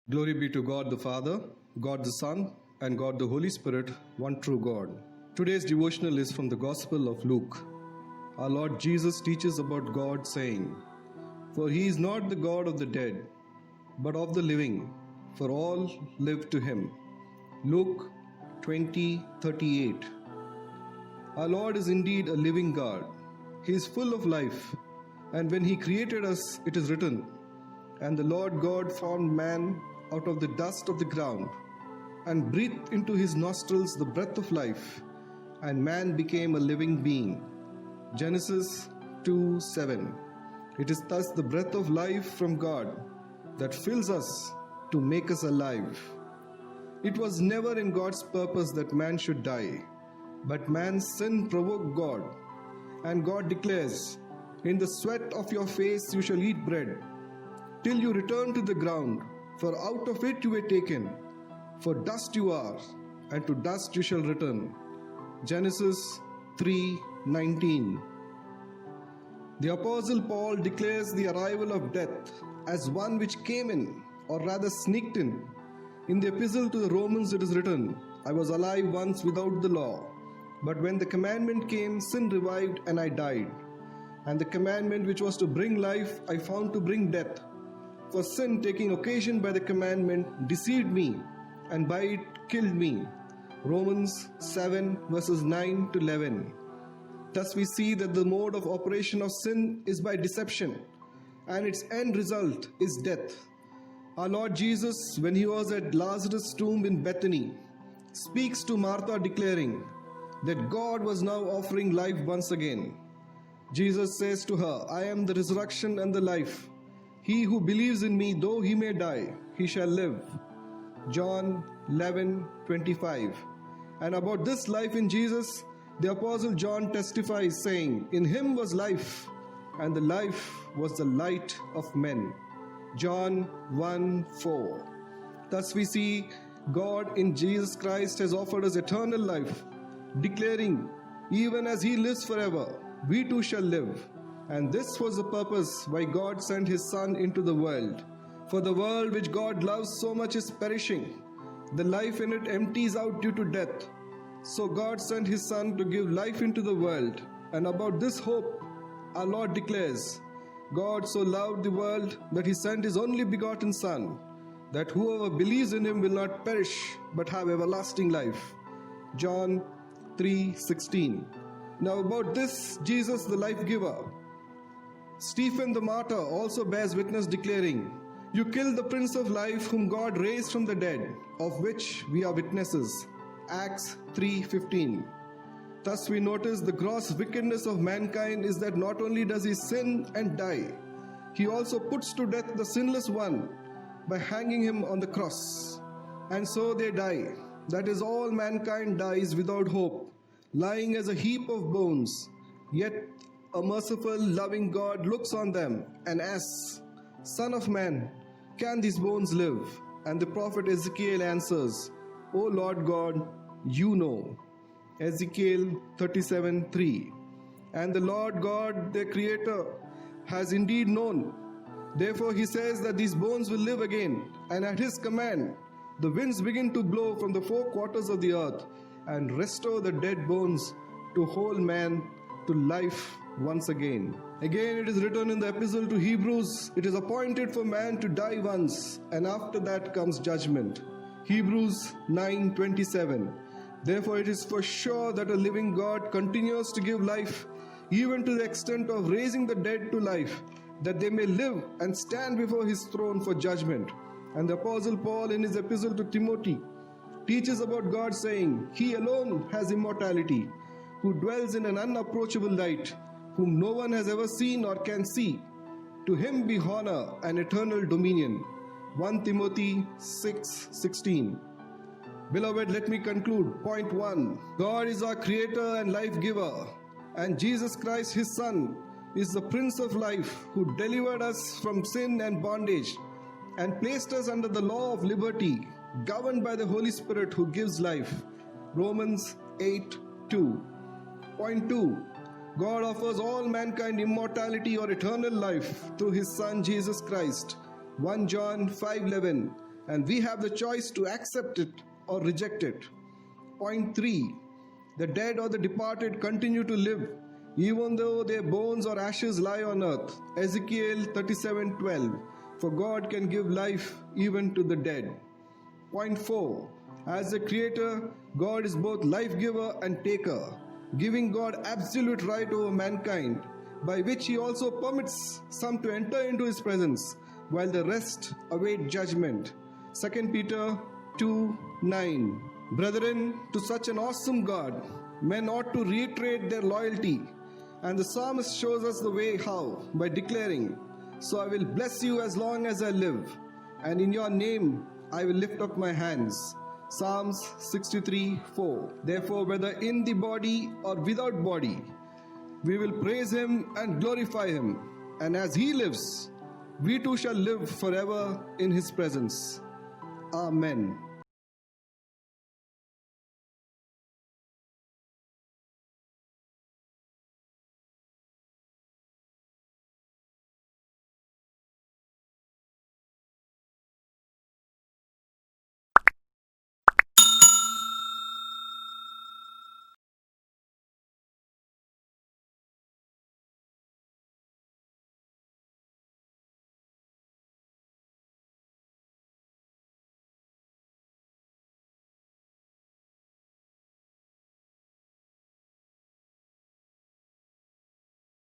Glory be to God the Father, God the Son, and God the Holy Spirit, one true God. Today's devotional is from the Gospel of Luke. Our Lord Jesus teaches about God, saying, "For he is not the God of the dead, but of the living, for all live to him." Luke 20:38. Our Lord is indeed a living God. He is full of life, and when he created us, it is written, "And the Lord God formed man out of the dust of the ground, and breathed into his nostrils the breath of life, and man became a living being." Genesis 2:7. It is thus the breath of life from God that fills us to make us alive. It was never in God's purpose that man should die, but man's sin provoked God, and God declares, "In the sweat of your face you shall eat bread, till you return to the ground, for out of it you were taken, for dust you are, and to dust you shall return." Genesis 3:19. The Apostle Paul declares the arrival of death as one which came in, or rather sneaked in. In the epistle to the Romans it is written, "I was alive once without the law, but when the commandment came, sin revived and I died. And the commandment which was to bring life I found to bring death. For sin, taking occasion by the commandment, deceived me, and by it killed me." Romans 7 verses 9 to 11. Thus we see that the mode of operation of sin is by deception, and its end result is death. Our Lord Jesus, when he was at Lazarus' tomb in Bethany, speaks to Martha declaring that God was now offering life once again. Jesus says to her, "I am the resurrection and the life. He who believes in me, though he may die, he shall live." John 11:25. And about this life in Jesus, the Apostle John testifies, saying, "In him was life, and the life was the light of men." John 1:4. Thus we see God in Jesus Christ has offered us eternal life, declaring, "Even as he lives forever, we too shall live." And this was the purpose why God sent his Son into the world. For the world which God loves so much is perishing. The life in it empties out due to death. So God sent his Son to give life into the world. And about this hope, our Lord declares, "God so loved the world that he sent his only begotten Son, that whoever believes in him will not perish, but have everlasting life." John 3:16. Now about this Jesus the life giver, Stephen the martyr also bears witness, declaring, "You killed the Prince of Life, whom God raised from the dead, of which we are witnesses." Acts 3:15. Thus we notice the gross wickedness of mankind is that not only does he sin and die, he also puts to death the sinless one by hanging him on the cross. And so they die. That is, all mankind dies without hope, lying as a heap of bones. Yet a merciful, loving God looks on them and asks, "Son of man, can these bones live?" And the prophet Ezekiel answers, "O Lord God, you know." Ezekiel 37:3. And the Lord God, their creator, has indeed known. Therefore he says that these bones will live again, and at his command the winds begin to blow from the four quarters of the earth and restore the dead bones to whole man to life once again. Again it is written in the epistle to Hebrews, "It is appointed for man to die once, and after that comes judgment." Hebrews 9:27. Therefore it is for sure that a living God continues to give life, even to the extent of raising the dead to life, that they may live and stand before his throne for judgment. And the Apostle Paul in his epistle to Timothy teaches about God, saying, "He alone has immortality, who dwells in an unapproachable light, whom no one has ever seen or can see. To him be honor and eternal dominion." 1 Timothy 6:16. Beloved, let me conclude. Point 1. God is our creator and life giver, and Jesus Christ, his Son, is the Prince of Life, who delivered us from sin and bondage and placed us under the law of liberty, governed by the Holy Spirit who gives life. Romans 8:2. Point 2. God offers all mankind immortality or eternal life through his Son Jesus Christ. 1 John 5:11. and we have the choice to accept it or reject it. Point 3. The dead or the departed continue to live, even though their bones or ashes lie on earth. Ezekiel 37:12. For God can give life even to the dead. Point 4. As the Creator, God is both life giver and taker, giving God absolute right over mankind, by which He also permits some to enter into His presence, while the rest await judgment. 2 Peter 2:9. Brethren, to such an awesome God, men ought to reiterate their loyalty, and the psalmist shows us the way how, by declaring, So I will bless you as long as I live, and in your name I will lift up my hands. Psalms 63:4. Therefore, whether in the body or without body, we will praise Him and glorify Him, and as He lives, we too shall live forever in His presence. Amen.